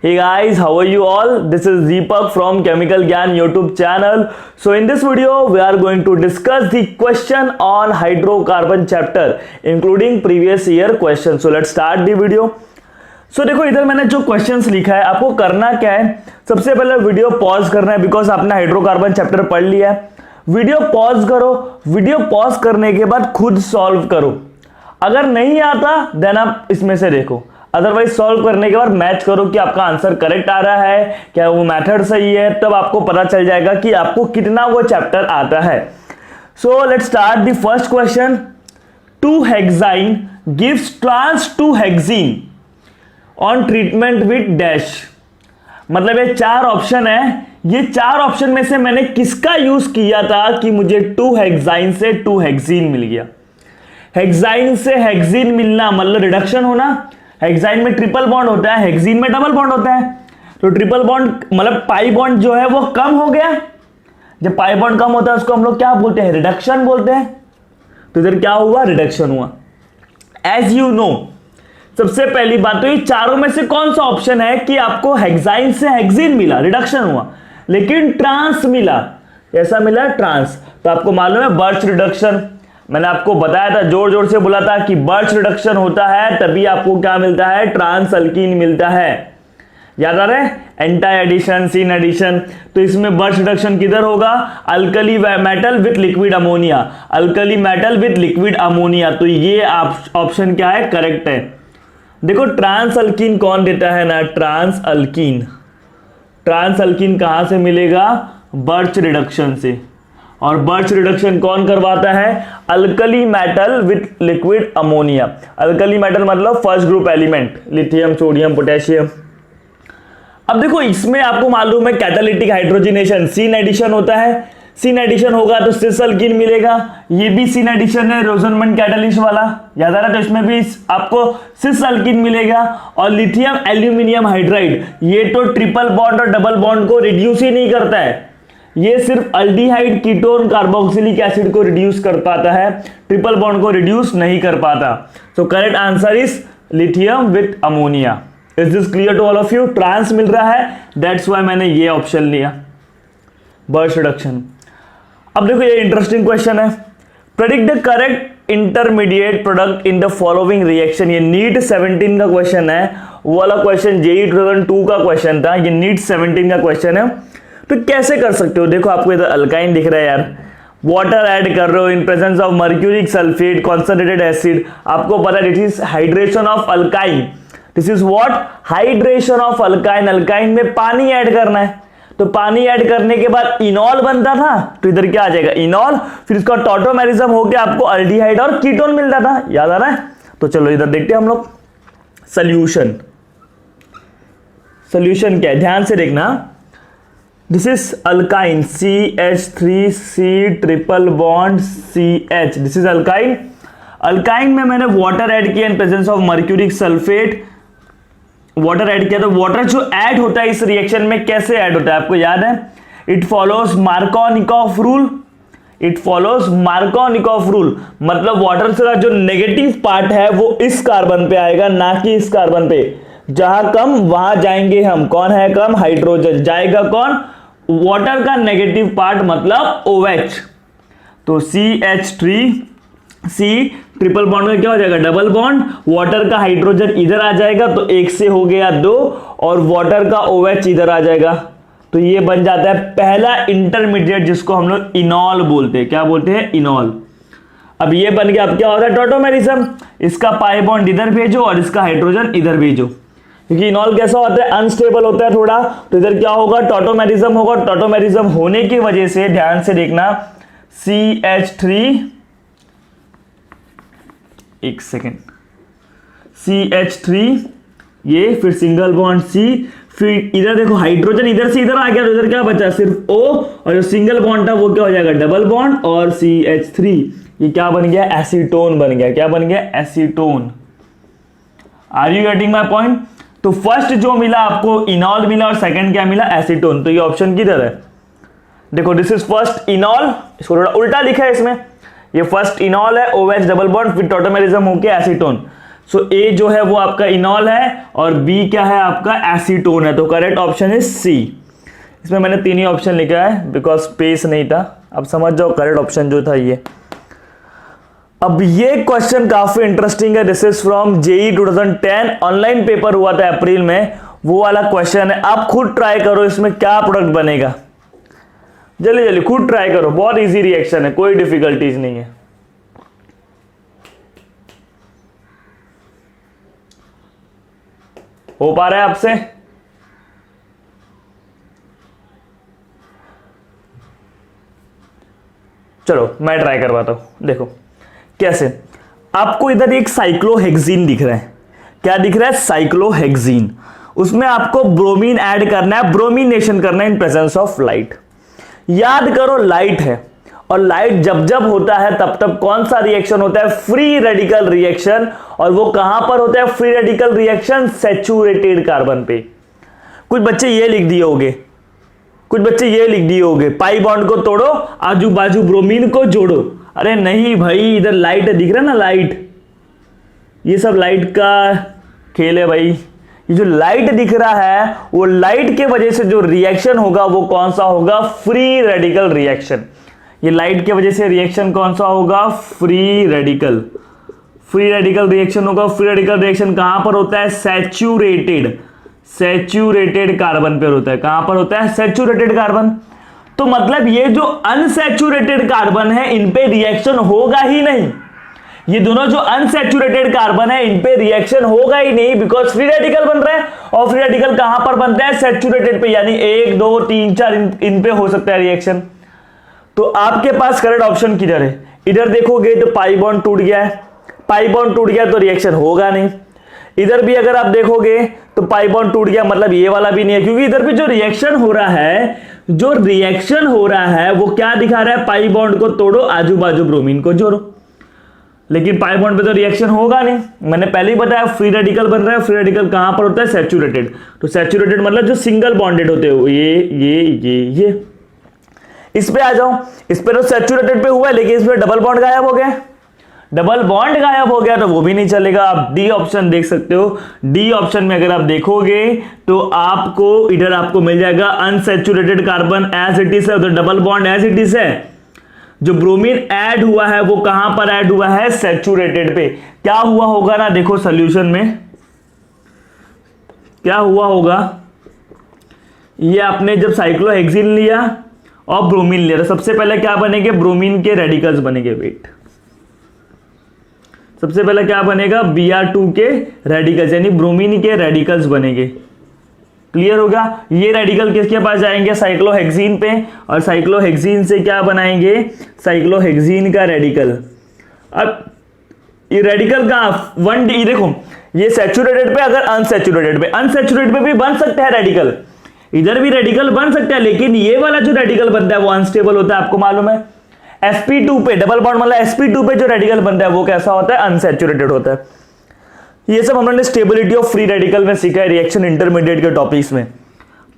Hey guys, how are you all? This is Deepak from Chemical Gyan YouTube channel. So in this video, we are going to discuss the question on hydrocarbon chapter, including previous year question. So let's start the video. So देखो इधर मैंने जो questions लिखा है, आपको करना क्या है, सबसे पहले वीडियो पॉज करना है बिकॉज आपने हाइड्रोकार्बन चैप्टर पढ़ लिया है. वीडियो पॉज करो, वीडियो पॉज करने के बाद खुद सॉल्व करो. अगर नहीं आता देन आप इसमें से देखो, अदरवाइज सॉल्व करने के बाद मैच करो कि आपका आंसर करेक्ट आ रहा है, क्या वो मेथड सही है, तब आपको पता चल जाएगा कि आपको कितना वो चैप्टर आता है. So let's start the first question. Two hexyne gives trans two hexene on treatment with dash. मतलब ये चार ऑप्शन है, ये चार ऑप्शन में से मैंने किसका यूज किया था कि मुझे 2-हेक्साइन से 2-हेक्सीन मिल गया. हेक्साइन से हेक्सीन मिलना मतलब रिडक्शन होना. हेक्साइन में ट्रिपल बॉन्ड होता है, हेक्सीन में डबल बॉन्ड होता है. तो ट्रिपल बॉन्ड मतलब पाई बॉन्ड जो है वो कम हो गया. जब पाई बॉन्ड कम होता है उसको हम लोग क्या बोलते हैं, रिडक्शन बोलते हैं. तो इधर क्या हुआ, रिडक्शन हुआ. एज यू नो, सबसे पहली बात तो ये चारों में से कौन सा ऑप्शन है कि आपको हेक्साइन से हेक्सीन मिला, रिडक्शन हुआ, लेकिन ट्रांस मिला. ऐसा मिला ट्रांस. तो आपको मालूम है बर्च रिडक्शन, मैंने आपको बताया था, जोर जोर से बोला था कि बर्च रिडक्शन होता है तभी आपको क्या मिलता है, ट्रांस अल्कीन मिलता है. याद आ रहा है, एंटी एडिशन, सीन एडिशन. तो इसमें बर्च रिडक्शन किधर होगा, alkali metal with liquid ammonia, alkali metal with liquid ammonia. तो ये ऑप्शन क्या है, करेक्ट है. देखो ट्रांस अल्कीन कौन देता है ना, ट्रांस अल्कीन. ट्रांस अल्कीन कहां से मिलेगा, बर्च रिडक्शन से. और बर्च रिडक्शन कौन करवाता है, alkali metal with liquid ammonia. Alkali metal मतलब first group element, lithium, sodium, potassium. अब देखो इसमें आपको मालूम है कैटालिटिक हाइड्रोजनेशन, सीन एडिशन होता है. सीन एडिशन होगा तो सिस अल्कीन मिलेगा. ये भी सीन एडिशन है, रोजनमंड कैटालिस्ट वाला, याद आ रहा है. तो इसमें भी आपको सिस अल्कीन मिलेगा. और लिथियम एल्यूमिनियम हाइड्राइड, ये तो ट्रिपल बॉन्ड और डबल बॉन्ड को रिड्यूस ही नहीं करता है, ये सिर्फ अल्डिहाइड, कीटोन, कार्बोक्सिलिक एसिड को रिड्यूस कर पाता है, ट्रिपल बॉन्ड को रिड्यूस नहीं कर पाता. So correct answer is lithium with ammonia. Is this clear to all of you. Trans मिल रहा है, दैट्स व्हाई मैंने ये ऑप्शन लिया, बर्च रिडक्शन. अब देखो ये इंटरेस्टिंग क्वेश्चन है. Predict the correct intermediate product in the following reaction. ये नीट 17 का क्वेश्चन है, वो वाला क्वेश्चन जेई 2002 का क्वेश्चन था, ये नीट 17 का क्वेश्चन है. तो कैसे कर सकते हो, देखो आपको इधर अल्काइन दिख रहा है यार, वाटर ऐड कर रहे हो in presence of mercuric sulphate concentrated acid. आपको पता है this is hydration of alkyne. This is what, hydration of alkyne. Alkyne में पानी ऐड करना है, तो पानी ऐड करने के बाद इनॉल बनता था, तो इधर क्या आ जाएगा, इनॉल. फिर इसका टॉटोमेरिज्म होकर आपको अल्डिहाइड और कीटोन मिलता था, याद आ रहा है. तो चलो इधर देखते हैं हम लोग सोल्यूशन. सोल्यूशन क्या है, ध्यान से देखना. This is alkyne, CH3C triple bond CH. This is alkyne. Alkyne में मैंने वाटर ऐड किया इन presence of mercuric sulphate. Water add किया, तो वाटर जो ऐड होता है इस रिएक्शन में कैसे ऐड होता है आपको याद है, it follows Markovnikov rule. It follows Markovnikov rule मतलब वाटर का जो नेगेटिव पार्ट है वो इस कार्बन पे आएगा, ना कि इस कार्बन पे. जहां कम वहां जाएंगे हम, कौन है कम, हाइड्रोजन. जाएगा कौन, वाटर का नेगेटिव पार्ट मतलब OH. तो CH3C ट्रिपल बॉन्ड में क्या हो जाएगा, डबल बॉन्ड. वाटर का हाइड्रोजन इधर आ जाएगा तो एक से हो गया 2, और वाटर का OH इधर आ जाएगा. तो ये बन जाता है पहला इंटरमीडिएट जिसको हम लोग इनॉल बोलते हैं. क्या बोलते हैं, इनॉल. अब ये बन गया, अब क्या होता है, टॉटोमेरिज्म. इसका पाई बॉन्ड इधर भेजो और इसका हाइड्रोजन इधर भेजो, क्योंकि इनॉल कैसा होता है, अनस्टेबल होता है थोड़ा. तो इधर क्या होगा, टॉटोमेरिज्म होगा. टॉटोमेरिज्म होने की वजह से ध्यान से देखना, CH3, एक सेकेंड, CH3 ये, फिर सिंगल बॉन्ड C, फिर इधर देखो हाइड्रोजन इधर से इधर आ गया, तो इधर क्या बचा, सिर्फ O, और जो सिंगल बॉन्ड था वो क्या हो जाएगा, डबल बॉन्ड और CH3. ये क्या बन गया, एसीटोन बन गया. क्या बन गया, acetone. Are you getting my point. तो फर्स्ट जो मिला आपको इनॉल मिला, और सेकंड क्या मिला, एसीटोन. तो ये ऑप्शन किधर है, देखो दिस इज फर्स्ट इनॉल. इसको थोड़ा उल्टा लिखा है इसमें, ये फर्स्ट इनॉल है, OH डबल बॉन्ड, फिर टॉटोमेरिज्म होके एसीटोन. सो ए जो है वो आपका इनॉल है और बी क्या है आपका एसीटोन है। तो करेक्ट ऑप्शन इज सी। इसमें मैंने तीन ही ऑप्शन लिखा है बिकॉज स्पेस नहीं था। अब समझ जाओ करेक्ट ऑप्शन जो था ये। अब ये क्वेश्चन काफी इंटरेस्टिंग है। This is from JEE 2010 online paper हुआ था अप्रैल में, वो वाला क्वेश्चन है। आप खुद ट्राई करो इसमें क्या प्रोडक्ट बनेगा। जल्दी जल्दी खुद ट्राई करो, बहुत इजी रिएक्शन है, कोई डिफिकल्टीज नहीं है। हो पा रहा है आपसे? चलो मैं ट्राई करवाता हूं। देखो कैसे, आपको इधर एक साइक्लोहेक्सीन दिख रहा है। क्या दिख रहा है? साइक्लोहेक्सीन। उसमें आपको ब्रोमीन ऐड करना है, ब्रोमिनेशन करना है इन प्रेजेंस ऑफ लाइट। याद करो लाइट है, और लाइट जब जब होता है तब तब कौन सा रिएक्शन होता है? Free radical reaction. और वो कहां पर होता है free radical reaction? Saturated carbon पे। कुछ बच्चे ये लिख दिए होंगे, कुछ बच्चे ये लिख दिए होंगे, पाई बॉन्ड को तोड़ो, आजू बाजू ब्रोमीन को जोड़ो। अरे नहीं भाई, इधर लाइट है, दिख रहा है ना लाइट, ये सब लाइट का खेल है भाई। ये जो लाइट दिख रहा है वो लाइट के वजह से जो रिएक्शन होगा वो कौन सा होगा? Free radical reaction. ये लाइट के वजह से रिएक्शन कौन सा होगा? Free radical. Free radical reaction होगा। फ्री रेडिकल रिएक्शन कहां पर होता है? सैचुरेटेड, सैचुरेटेड कार्बन पर होता है। कहां पर होता है? Saturated carbon. तो मतलब ये जो अनसैचुरेटेड कार्बन है इन पे रिएक्शन होगा ही नहीं। ये दोनों जो अनसैचुरेटेड कार्बन है इन पे रिएक्शन होगा ही नहीं, बिकॉज फ्री रेडिकल बन रहा है। और फ्री रेडिकल कहां पर बनता है? सैचुरेटेड पे, यानी 1 2 3 4 इन पे हो सकता है रिएक्शन। तो आपके पास करेक्ट ऑप्शन किधर है? इधर देखोगे तो पाई बॉन्ड टूट गया है, पाई बॉन्ड टूट गया तो रिएक्शन होगा नहीं। इधर भी अगर आप देखोगे तो पाई बॉन्ड टूट गया, मतलब ये वाला भी नहीं है, क्योंकि इधर भी जो रिएक्शन हो रहा है, जो रिएक्शन हो रहा है वो क्या दिखा रहा है? पाई बॉन्ड को तोड़ो, आजू बाजू ब्रोमीन को जोड़ो। लेकिन पाई बॉन्ड पे तो रिएक्शन होगा नहीं। मैंने पहले ही बताया फ्री रेडिकल बन रहा है। फ्री रेडिकल कहां पर होता है? सैचुरेटेड। तो सैचुरेटेड मतलब जो सिंगल बॉन्डेड होते हो, ये इस पे आ जाओ। इस पे तो सैचुरेटेड पे हुआ है, लेकिन इसमें डबल बॉन्ड गायब हो गया। डबल बॉन्ड गायब हो गया तो वो भी नहीं चलेगा। आप डी ऑप्शन देख सकते हो। डी ऑप्शन में अगर आप देखोगे तो आपको इधर आपको मिल जाएगा unsaturated carbon as it is है, उधर double bond as it is है। जो ब्रोमीन ऐड हुआ है वो कहां पर ऐड हुआ है? सैचुरेटेड पे। क्या हुआ होगा ना, देखो सॉल्यूशन में क्या हुआ होगा। ये आपने जब साइक्लोहेक्सीन लिया और ब्रोमीन लिया तो सबसे पहले क्या बनेंगे? ब्रोमीन के रेडिकल्स बनेंगे। वेट, सबसे पहले क्या बनेगा? Br2 के रेडिकल्स, यानी ब्रोमीन के रेडिकल्स बनेंगे। क्लियर होगा? ये रेडिकल किसके पास जाएंगे? साइक्लोहेक्सीन पे, और साइक्लोहेक्सीन से क्या बनाएंगे? साइक्लोहेक्सीन का रेडिकल। अब ये रेडिकल का 1D देखो, ये सैचुरेटेड पे, अगर अनसैचुरेटेड पे भी बन सकता है रेडिकल, इधर भी रेडिकल बन सकता है, लेकिन ये वाला जो रेडिकल बनता है वो अनस्टेबल होता है। आपको मालूम है sp2 पे डबल बॉन्ड मतलब sp2 पे जो रेडिकल बनता है वो कैसा होता है? अनसैचुरेटेड होता है। ये सब हमने स्टेबिलिटी ऑफ फ्री रेडिकल में सीखा है, रिएक्शन इंटरमीडिएट के टॉपिक्स में।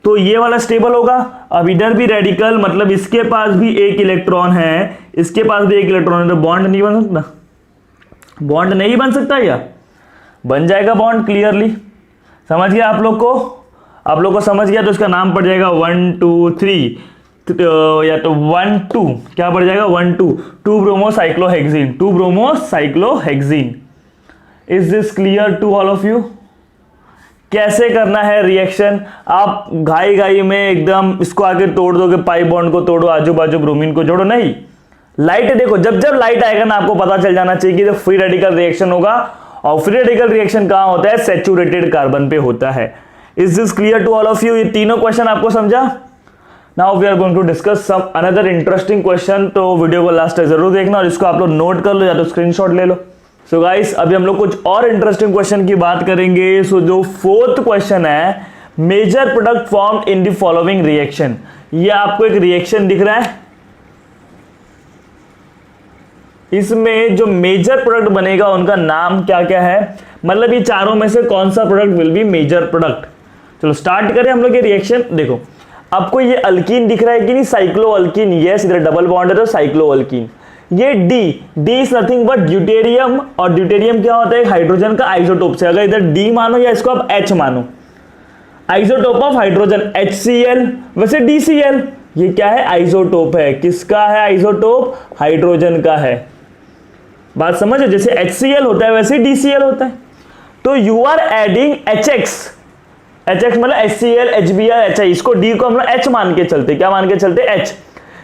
तो ये वाला स्टेबल होगा। अब इधर भी रेडिकल मतलब इसके पास भी एक इलेक्ट्रॉन है, इसके पास भी एक इलेक्ट्रॉन है, तो बॉन्ड नहीं बन सकता? बॉन्ड नहीं बन सकता या बन जाएगा बॉन्ड? क्लियरली समझ गया आप लोग को समझ गया तो इसका नाम पड़ जाएगा 1 2 3 या तो 1 2 क्या पड़ जाएगा? 1 2 2 bromocyclohexene, 2 bromocyclohexene. Is this clear to all of you? कैसे करना है रिएक्शन? आप घाई में एकदम इसको आके तोड़ दोगे, पाई बॉन्ड को तोड़ो, आजू बाजू ब्रोमीन को जोड़ो, नहीं। लाइट देखो, जब जब लाइट आएगा ना आपको पता चल जाना चाहिए कि तो फ्री रेडिकल रिएक्शन होगा, और फ्री रेडिकल रिएक्शन कहां होता है? सैचुरेटेड कार्बन पे होता है। Is this clear to all of you? ये तीनों क्वेश्चन आपको समझा? Now we are going to discuss some another interesting question. तो वीडियो को लास्ट तक जरूर देखना और इसको आप लोग नोट कर लो या तो स्क्रीनशॉट ले लो। सो गाइस, अभी हम लोग कुछ और इंटरेस्टिंग क्वेश्चन की बात करेंगे। सो जो फोर्थ क्वेश्चन है, major product formed in the following reaction. ये आपको एक रिएक्शन दिख रहा है, इसमें जो मेजर प्रोडक्ट बनेगा उनका नाम क्या क्या है, मतलब ये चारों में से कौन सा product will be major product. चलो स्टार्ट करें हम लोग ये रिएक्शन। देखो आपको ये अल्कीन दिख रहा है कि नहीं? Cyclo alkyne. यस, इधर डबल बॉन्ड है तो साइक्लो अल्कीन। ये D is nothing but deuterium, और ड्यूटेरियम क्या होता है? हाइड्रोजन का आइसोटोप से, अगर इधर डी मानो या इसको आप एच मानो, आइसोटोप ऑफ हाइड्रोजन HCl, वैसे DCl, ये क्या है? आइसोटोप है। किसका है आइसोटोप? हाइड्रोजन का है। बात समझो, जैसे HCl होता है वैसे DCl होता है। तो यू आर एडिंग HX मतलब HCl, HBr, HI, इसको D को हम लोग H मान के चलते, क्या मान के चलते? H।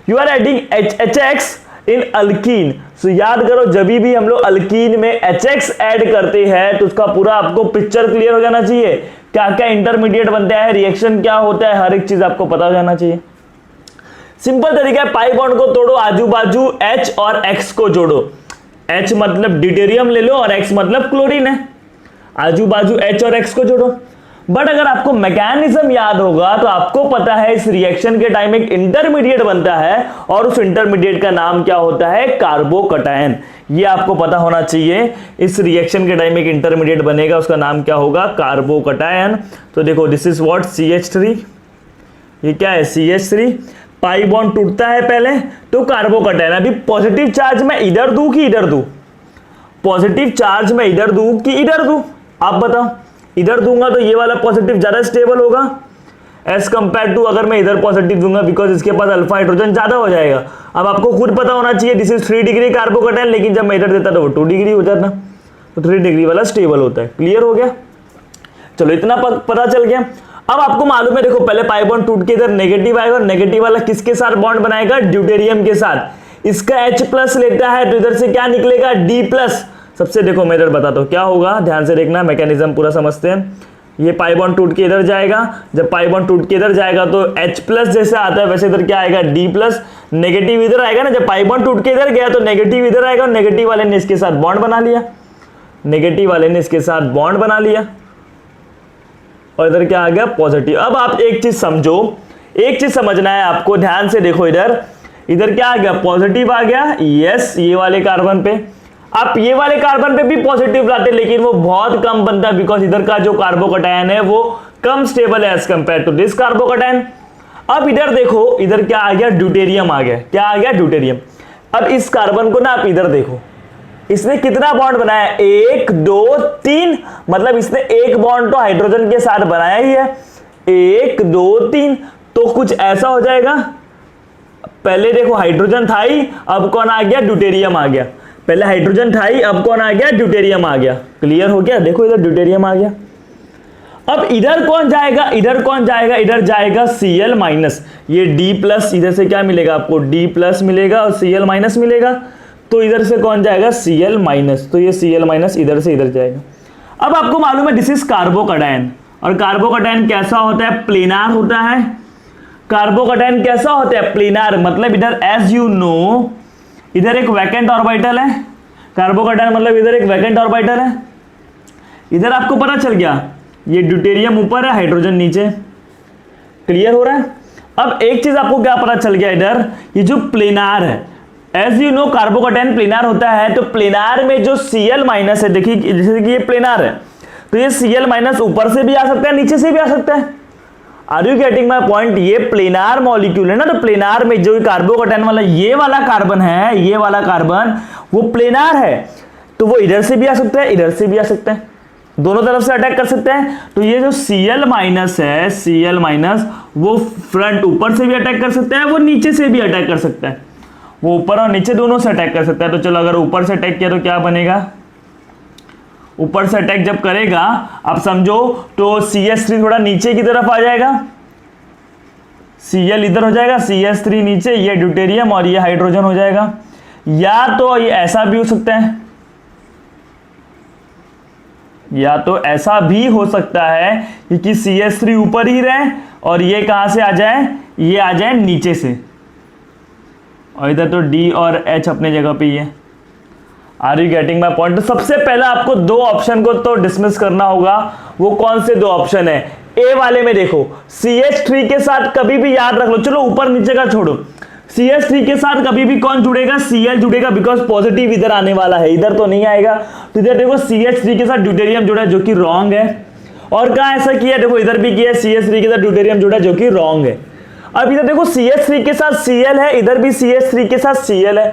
You are adding HX in alkene. So याद करो, जब भी हम लोग अल्कीन में HX ऐड करते हैं तो उसका पूरा आपको पिक्चर क्लियर हो जाना चाहिए, क्या क्या इंटरमीडिएट बनता है, रिएक्शन क्या होता है, हर एक चीज आपको पता हो जाना चाहिए। सिंपल तरीका है, पाई बॉन्ड को तोड़ो, आजू बाजू H और X को जोड़ो। H मतलब ड्यूटेरियम ले लो और X मतलब क्लोरीन है, आजू बाजू H और X को जोड़ो। बट अगर आपको मैकेनिज्म याद होगा तो आपको पता है इस रिएक्शन के टाइम एक इंटरमीडिएट बनता है और उस इंटरमीडिएट का नाम क्या होता है? कार्बोकैटायन। ये आपको पता होना चाहिए, इस रिएक्शन के टाइम एक इंटरमीडिएट बनेगा, उसका नाम क्या होगा? कार्बोकैटायन। तो देखो, दिस इज व्हाट? CH3। ये क्या है? CH3। पाई बॉन्ड टूटता है पहले तो कार्बोकैटायन। अभी पॉजिटिव चार्ज मैं इधर दूं कि इधर दूं? पॉजिटिव चार्ज मैं इधर दूं कि इधर दूं? आप बताओ। इधर दूंगा तो ये वाला पॉजिटिव ज्यादा स्टेबल होगा एज कंपेयर टू अगर मैं इधर पॉजिटिव दूंगा, बिकॉज इसके पास अल्फा हाइड्रोजन ज्यादा हो जाएगा। अब आपको खुद पता होना चाहिए दिस इज 3 डिग्री कार्बोकैटायन, लेकिन जब मैं इधर देता तो वो 2 डिग्री हो जाता, तो 3 डिग्री वाला स्टेबल होता है। क्लियर हो गया? चलो, इतना पता चल गया। अब आपको मालूम है, देखो पहले पाई बॉन्ड टूट के इधर नेगेटिव आएगा, और नेगेटिव वाला किसके साथ बॉन्ड बनाएगा? ड्यूटेरियम के साथ। इसका H+ लेता है तो इधर से क्या निकलेगा? D+। सबसे देखो मैं इधर बताता हूँ क्या होगा, ध्यान से देखना, मैकेनिज्म पूरा समझते हैं। ये पाई बॉन्ड टूट के इधर जाएगा, जब पाई बॉन्ड टूट के इधर जाएगा तो H+ जैसे आता है वैसे इधर क्या आएगा? D+। नेगेटिव इधर आएगा ना, जब पाई बॉन्ड टूट के इधर गया तो नेगेटिव इधर आएगा, और नेगेटिव वाले ने इसके साथ बॉन्ड बना लिया, नेगेटिव वाले ने इसके साथ बॉन्ड बना लिया, और इधर क्या आ गया? पॉजिटिव। अब आप एक चीज समझो, एक चीज समझना है आपको, ध्यान से देखो, इधर क्या आ गया? पॉजिटिव आ गया। यस, ये वाले कार्बन पे आप ये वाले कार्बन पे भी पॉजिटिव लाते, लेकिन वो बहुत कम बनता है, बिकॉज इधर का जो कार्बोकैटायन है वो कम स्टेबल है as compare to this carbocation. अब इधर देखो, इधर क्या आ गया? ड्यूटेरियम आ गया। क्या आ गया? ड्यूटेरियम। अब इस कार्बन को ना आप इधर देखो, इसने कितना बॉन्ड बनाया? 1 2 3, मतलब इसने एक बॉन्ड तो हाइड्रोजन के साथ बनाया ही है, 1 2 3। तो कुछ ऐसा हो जाएगा, पहले देखो हाइड्रोजन था ही, अब कौन आ गया? ड्यूटेरियम आ गया। पहले हाइड्रोजन था ही, अब कौन आ गया? ड्यूटेरियम आ गया। क्लियर हो गया? देखो इधर ड्यूटेरियम आ गया। अब इधर कौन जाएगा? इधर कौन जाएगा? इधर जाएगा Cl-। ये D+, इधर से क्या मिलेगा आपको? D+ मिलेगा और Cl- मिलेगा, तो इधर से कौन जाएगा? Cl-, तो ये Cl- इधर से इधर जाएगा। अब आपको मालूम है दिस इज कार्बोकैटायन, और कार्बोकैटायन कैसा होता है? प्लेनार होता है। कार्बोकैटायन कैसा होता है? प्लेनार। मतलब इधर एज यू नो इधर एक वैकेंट ऑर्बिटल है, कार्बोकैटायन मतलब इधर एक वैकेंट ऑर्बिटल है। इधर आपको पता चल गया, ये ड्यूटेरियम ऊपर है, हाइड्रोजन नीचे। क्लियर हो रहा है? अब एक चीज आपको क्या पता चल गया, इधर ये जो प्लेनार है, as you know carbocation planar होता है, तो प्लेनार में जो Cl- है, देखिए जैसे कि ये प्लेनार है, तो ये Cl- ऊपर से भी आ सकता है, नीचे से भी आ सकता है। Are you getting my point? ये प्लेनार मॉलिक्यूल है ना, तो प्लेनार में जो कार्बोकैटायन वाला ये वाला कार्बन है, ये वाला कार्बन वो प्लेनार है, तो वो इधर से भी आ सकता है, इधर से भी आ सकता है, दोनों तरफ से अटैक कर सकते हैं। तो ये जो Cl- है, Cl- वो फ्रंट ऊपर से भी अटैक कर सकता है, वो नीचे से भी अटैक कर सकता है, वो ऊपर और नीचे दोनों से अटैक कर सकता है। तो चलो, अगर ऊपर से अटैक किया तो क्या बनेगा? ऊपर से अटैक जब करेगा, आप समझो, तो CH3 थोड़ा नीचे की तरफ आ जाएगा, Cl इधर हो जाएगा, CH3 नीचे, ये ड्यूटेरियम और ये हाइड्रोजन हो जाएगा। या तो ये ऐसा भी हो सकता है, या तो ऐसा भी हो सकता है कि CH3 ऊपर ही रहे और ये कहां से आ जाए? ये आ जाए नीचे से, और इधर तो D और H अपने जगह पे ही है। Are you getting my point? तो सबसे पहले आपको दो ऑप्शन को तो डिसमिस करना होगा। वो कौन से दो ऑप्शन है? ए वाले में देखो, CH3 के साथ कभी भी याद रख लो, चलो ऊपर नीचे का छोड़ो, CH3 के साथ कभी भी कौन जुड़ेगा? Cl जुड़ेगा, बिकॉज पॉजिटिव इधर आने वाला है, इधर तो नहीं आएगा। तो इधर देखो CH3 के साथ ड्यूटेरियम जुड़ा है, जो कि रॉन्ग है। और कहा ऐसा किया? देखो इधर भी किया, CH3 के साथ ड्यूटेरियम जुड़ा है, जो कि रॉन्ग है। अब इधर देखो CH3 के साथ Cl है, इधर भी CH3 के साथ Cl है,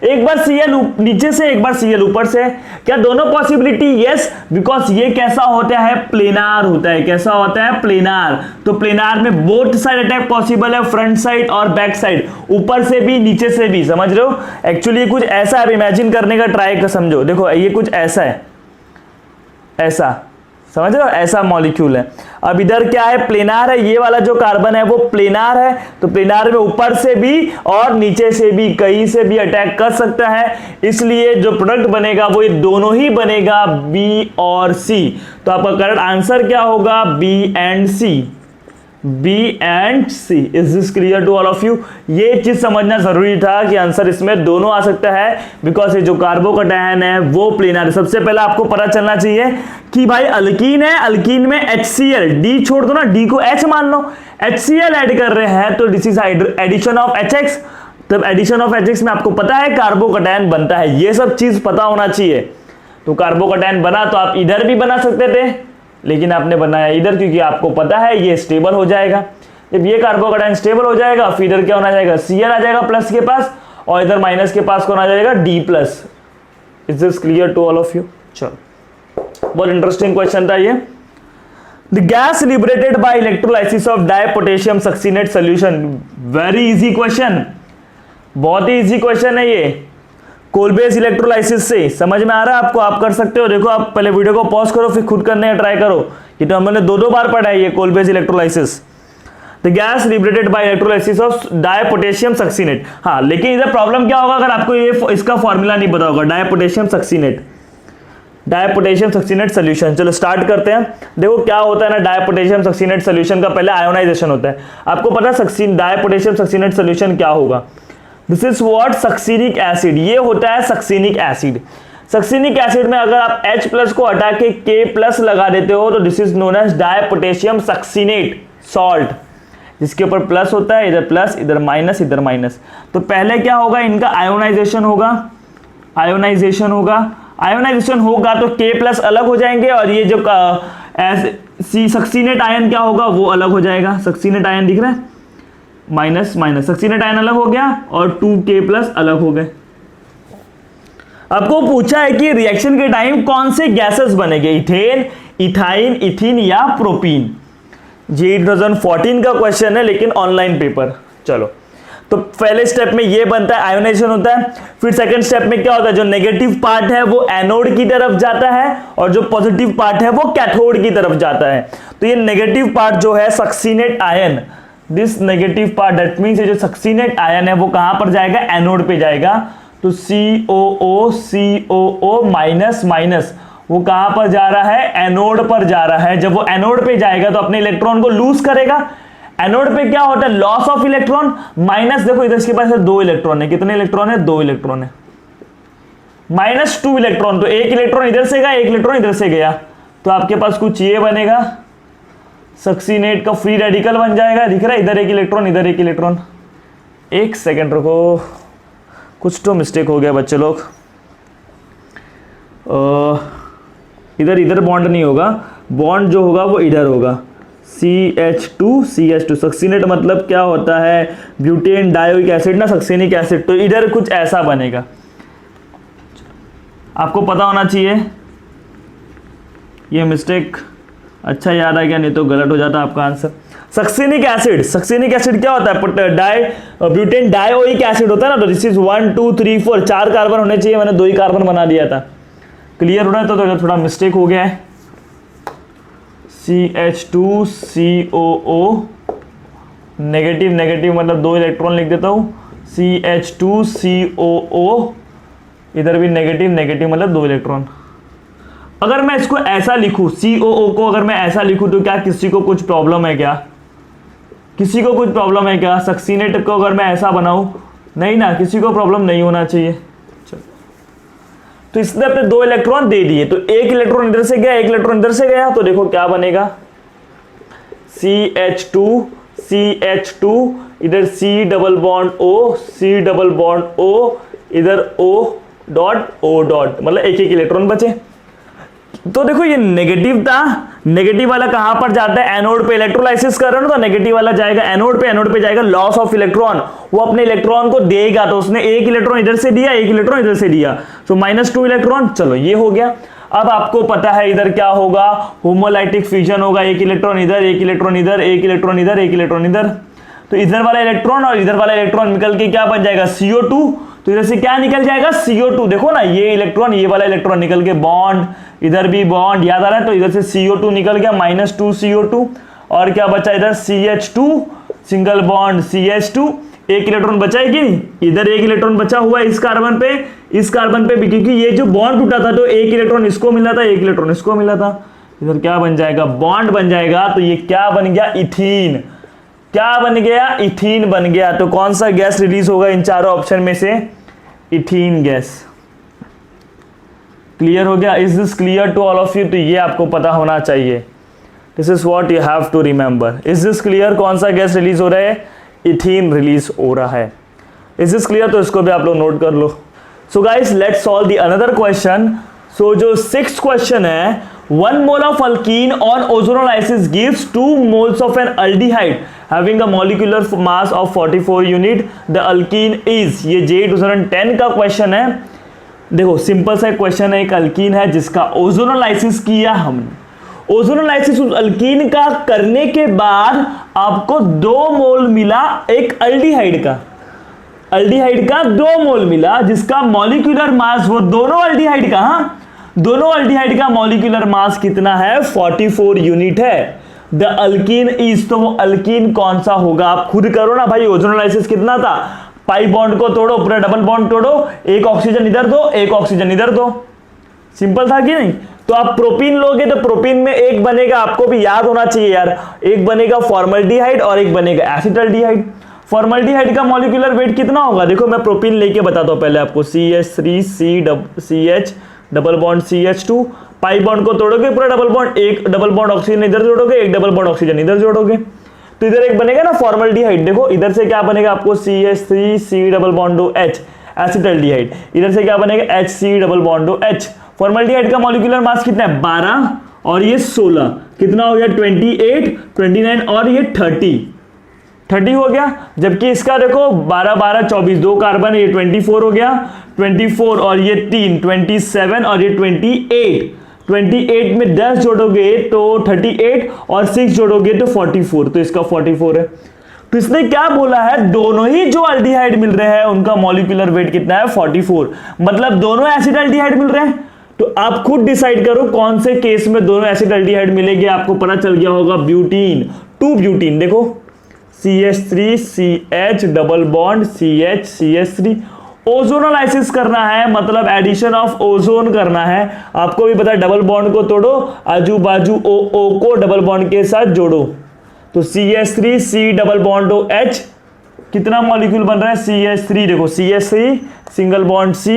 एक बार Cl नीचे से, एक बार Cl ऊपर से। क्या दोनों पॉसिबिलिटी? यस, बिकॉज ये कैसा होता है? प्लेनार होता है। कैसा होता है? प्लेनार। तो प्लेनार में बोथ साइड अटैक पॉसिबल है, फ्रंट साइड और बैक साइड, ऊपर से भी नीचे से भी। समझ रहे हो? एक्चुअली कुछ ऐसा आप इमेजिन करने का ट्राई कर, समझो। देखो ये कुछ ऐसा है, ऐसा, समझ रहे हो? ऐसा मॉलिक्यूल है। अब इधर क्या है? प्लेनार है। ये वाला जो कार्बन है वो प्लेनार है, तो प्लेनार में ऊपर से भी और नीचे से भी, कहीं से भी अटैक कर सकता है। इसलिए जो प्रोडक्ट बनेगा वो ये दोनों ही बनेगा, बी और सी। तो आपका करेक्ट आंसर क्या होगा? B and C. B and C. Is this clear to all of you? ये चीज समझना जरूरी था कि आंसर इसमें दोनों आ सकता है, बिकॉज ये जो कार्बोकैटायन है वो प्लेनर है। सबसे पहले आपको पता चलना चाहिए कि भाई अल्कीन है, अल्कीन में HCl, डी छोड़ दो ना, डी को H मान लो, HCl ऐड कर रहे हैं तो this is addition of HX। तब एडिशन ऑफ HX में आपको पता है कार्बोकैटायन बनता है। ये सब चीज पता होना चाहिए। तो कार्बोकैटायन बना तो आप इधर भी बना सकते थे, लेकिन आपने बनाया इधर क्योंकि आपको पता है ये स्टेबल हो जाएगा। जब ये कार्बोकैटायन स्टेबल हो जाएगा फिर इधर क्या होना जाएगा? Cl आ जाएगा प्लस के पास, और इधर माइनस के पास कौन आ जाएगा? D plus. Is this clear to all of you? चलो, बहुत इंटरेस्टिंग क्वेश्चन था ये। The gas liberated by electrolysis of dipotassium succinate solution. Very easy question, बहुत ही इजी क्वेश्चन है ये। कोलबेस इलेक्ट्रोलाइसिस से समझ में आ रहा है आपको? आप कर सकते हो। देखो, आप पहले वीडियो को पॉज करो फिर खुद करने का ट्राई करो। ये तो हमने दो बार पढ़ा है ये Kolbe's electrolysis. The gas liberated by electrolysis of dipotassium succinate. हाँ, लेकिन इधर प्रॉब्लम क्या होगा अगर आपको ये इसका फॉर्मूला नहीं पता होगा? डाइपोटेशियम सक्सीनेट, डाइपोटेशियम सक्सीनेट सोल्यूशन। चलो स्टार्ट करते हैं। देखो क्या होता है ना, डाइपोटेशियम सक्सीनेट सोल्यूशन का पहले आयोनाइजेशन होता है। आपको पता है डाइपोटेशियम सक्सीनेट सोल्यूशन क्या होगा? This is what? Succinic acid. ये होता है सक्सीनिक एसिड। सक्सीनिक एसिड में अगर आप H प्लस को हटा के K प्लस लगा देते हो तो this is known as dipotassium succinate salt, जिसके ऊपर प्लस होता है, इधर प्लस, इधर माइनस, इधर माइनस। तो पहले क्या होगा? इनका आयोनाइजेशन होगा, आयोनाइजेशन होगा। आयोनाइजेशन होगा तो K प्लस अलग हो जाएंगे और ये जो सक्सीनेट आयन क्या होगा? वो अलग हो जाएगा। सक्सीनेट आयन दिख रहा है? माइनस माइनस, सक्सीनेट आयन अलग हो गया और 2K प्लस अलग हो गए। आपको पूछा है कि रिएक्शन के टाइम कौन से गैसेस बनेंगे? इथेन, इथाइन, इथीन या प्रोपीन। ये 2014 का क्वेश्चन है लेकिन ऑनलाइन पेपर। चलो, तो पहले स्टेप में ये बनता है, आयोनाइजेशन होता है। फिर सेकंड स्टेप में क्या होता है? जो नेगेटिव पार्ट है वो एनोड की तरफ जाता है और जो पॉजिटिव पार्ट है वो कैथोड की तरफ जाता है। तो ये नेगेटिव पार्ट जो है succinate ion, this negative part, that means ये जो सक्सीनेट आयन है वो कहां पर जाएगा? एनोड पे जाएगा। तो COO माइनस माइनस वो कहां पर जा रहा है? एनोड पर जा रहा है। जब वो एनोड पे जाएगा तो अपने इलेक्ट्रॉन को लूज करेगा। एनोड पे क्या होता है? Loss of electron. माइनस, देखो इधर इसके पास 2 इलेक्ट्रॉन है। कितने इलेक्ट्रॉन है? 2 इलेक्ट्रॉन है। -2 इलेक्ट्रॉन, तो 1 इलेक्ट्रॉन इधर से गया, 1 इलेक्ट्रॉन इधर से गया, तो आपके पास कुछ ये बनेगा, सक्सीनेट का फ्री रेडिकल बन जाएगा। दिख रहा है? इधर 1 इलेक्ट्रॉन, इधर 1 इलेक्ट्रॉन। एक सेकेंड रुको, कुछ तो मिस्टेक हो गया बच्चे लोग। इधर इधर बॉन्ड नहीं होगा, बॉन्ड जो होगा वो इधर होगा। CH2 सक्सीनेट मतलब क्या होता है? ब्यूटेन डायोइक एसिड ना, सक्सीनिक एसिड। तो इधर कुछ ऐसा बनेगा, आपको पता होना चाहिए। ये मिस्टेक अच्छा याद आ गया, नहीं तो गलत हो जाता आपका answer. Succinic acid, succinic acid क्या होता है? ब्यूटेन डायोइक एसिड होता है ना। तो दिस इज 1 2 3 4, 4 कार्बन होने चाहिए, मैंने 2 ही कार्बन बना दिया था। क्लियर हो रहा है? तो थोड़ा मिस्टेक हो गया है। CH2COO, नेगेटिव नेगेटिव मतलब 2 इलेक्ट्रॉन लिख देता हूँ। CH2COO, इधर भी नेगेटिव नेगेटिव मतलब 2 इलेक्ट्रॉन। अगर मैं इसको ऐसा लिखूं, COO को अगर मैं ऐसा लिखूं तो क्या किसी को कुछ प्रॉब्लम है क्या? किसी को कुछ प्रॉब्लम है क्या? सक्सीनेट को अगर मैं ऐसा बनाऊं, नहीं ना, किसी को प्रॉब्लम नहीं होना चाहिए। तो इसने अपने 2 इलेक्ट्रॉन दे दिए, तो 1 इलेक्ट्रॉन इधर से गया, 1 इलेक्ट्रॉन इधर से गया, तो देखो क्या बनेगा? CH2 इधर C double bond O, C double bond O, इधर O डॉट O डॉट, मतलब 1 1 इलेक्ट्रॉन बचे। तो देखो ये नेगेटिव था, नेगेटिव वाला कहां पर जाता है, एनोड पे इलेक्ट्रोलाइसिस कर रहे हो ना, तो नेगेटिव वाला जाएगा एनोड पे जाएगा लॉस ऑफ इलेक्ट्रॉन, वो अपने इलेक्ट्रॉन को देगा, तो उसने एक इलेक्ट्रॉन इधर से दिया, एक इलेक्ट्रॉन इधर से दिया, तो -2 इलेक्ट्रॉन। चलो ये हो गया। अब आपको पता है इधर क्या होगा, होमोलाइटिक फ्यूजन होगा, एक इलेक्ट्रॉन इधर, एक इलेक्ट्रॉन इधर, एक इलेक्ट्रॉन इधर, एक इलेक्ट्रॉन इधर, तो इधर वाला इलेक्ट्रॉन और इधर वाला इलेक्ट्रॉन निकल के क्या बन जाएगा, CO2। तो इधर से क्या निकल जाएगा, CO2। देखो ना, ये इलेक्ट्रॉन, ये वाला इलेक्ट्रॉन निकल के बॉन्ड, इधर भी बॉन्ड, याद आ रहा है, तो इधर से CO2 निकल गया, -2 CO2, और क्या बचा इधर CH2, सिंगल बॉन्ड CH2, एक इलेक्ट्रॉन बचा है कि नहीं, इधर एक इलेक्ट्रॉन बचा हुआ है इस कार्बन पे भी, क्योंकि ये जो बॉन्ड टूटा था तो एक इलेक्ट्रॉन इसको मिला था, एक इलेक्ट्रॉन इसको मिला था, इधर क्या बन जाएगा, बॉन्ड बन जाएगा। तो ये क्या बन गया, इथीन। क्या बन गया, इथीन बन गया। तो कौन सा गैस रिलीज होगा इन चारों ऑप्शन में से, इथीन गैस। क्लियर हो गया, is this clear to all of you? तो ये आपको पता होना चाहिए, this is what you have to remember. Is this clear, कौन सा गैस रिलीज हो रहा है, इथीन रिलीज हो रहा है। Is this clear? तो इसको भी आप लोग नोट कर लो। So guys let's solve the another question. So जो 6th क्वेश्चन है, 1 mole of alkene on ozonolysis gives 2 moles of an aldehyde having a molecular mass of 44 unit. The alkene is, ये JEE 2010 का question है। देखो simple सा question है, एक alkyne है जिसका ओजोनोलाइसिस किया हमने। ओजोनोलाइसिस उस अल्कीन का करने के बाद आपको 2 मोल मिला एक अल्डिहाइड का, 2 मोल मिला, जिसका मॉलिक्यूलर मास, वो दोनों अल्डिहाइड का, हाँ दोनों अल्डिहाइड का मॉलिक्यूलर मास कितना है, 44 यूनिट है। द अल्कीन इज, तो वो अल्कीन कौन सा होगा, आप खुद करो ना भाई। ओजोनोलाइसिस कितना था, पाई बॉन्ड को तोड़ो, पूरा डबल बॉन्ड तोड़ो, एक ऑक्सीजन इधर दो, एक ऑक्सीजन इधर दो, सिंपल था कि नहीं। तो आप प्रोपीन लोगे तो प्रोपीन में एक बनेगा, आपको भी याद होना चाहिए यार, एक बनेगा फॉर्मल्डिहाइड और एक बनेगा एसिटाल्डिहाइड। फॉर्मल्डिहाइड का मॉलिक्यूलर वेट कितना होगा, देखो मैं प्रोपीन लेके बताता हूं पहले आपको, CH3CH double bond CH2, pi bond को तोड़ोगे पूरा डबल बॉन्ड, एक डबल बॉन्ड ऑक्सीजन इधर जोड़ोगे, एक डबल बॉन्ड ऑक्सीजन इधर जोड़ोगे, तो इधर एक बनेगा ना फॉर्मल्डिहाइड। देखो इधर से क्या बनेगा आपको, CH3C double bond OH acetaldehyde, इधर से क्या बनेगा HC double bond OH। Formaldehyde का मॉलिक्यूलर मास कितना है, 12 और ये 16, कितना हो गया 28, 29 और ये 30 हो गया। जबकि इसका देखो 12 12 24, 2 कार्बन, ये 24 हो गया, 24 और ये 3 27 और ये 28 में 10 जोड़ोगे तो 38 और 6 जोड़ोगे तो 44, तो इसका 44 है। तो इसने क्या बोला है, दोनों ही जो अल्डिहाइड मिल रहे हैं उनका मॉलिक्यूलर वेट कितना है, 44, मतलब दोनों एसिड अल्डिहाइड मिल रहे हैं। तो आप खुद डिसाइड करो कौन से केस में दोनों एसिड अल्डिहाइड मिलेंगे। आपको पता चल गया होगा, ब्यूटीन, 2 ब्यूटीन, देखो CH3CH double bond CH3। Ozonolysis करना है, मतलब एडिशन ऑफ ओजोन करना है। आपको भी पता है, डबल बॉन्ड को तोड़ो, आजू बाजू O को डबल बॉन्ड के साथ जोड़ो, तो CH3C डबल बॉन्ड OH, कितना मॉलिक्यूल बन रहा है, CH3, देखो CH3 सिंगल बॉन्ड C,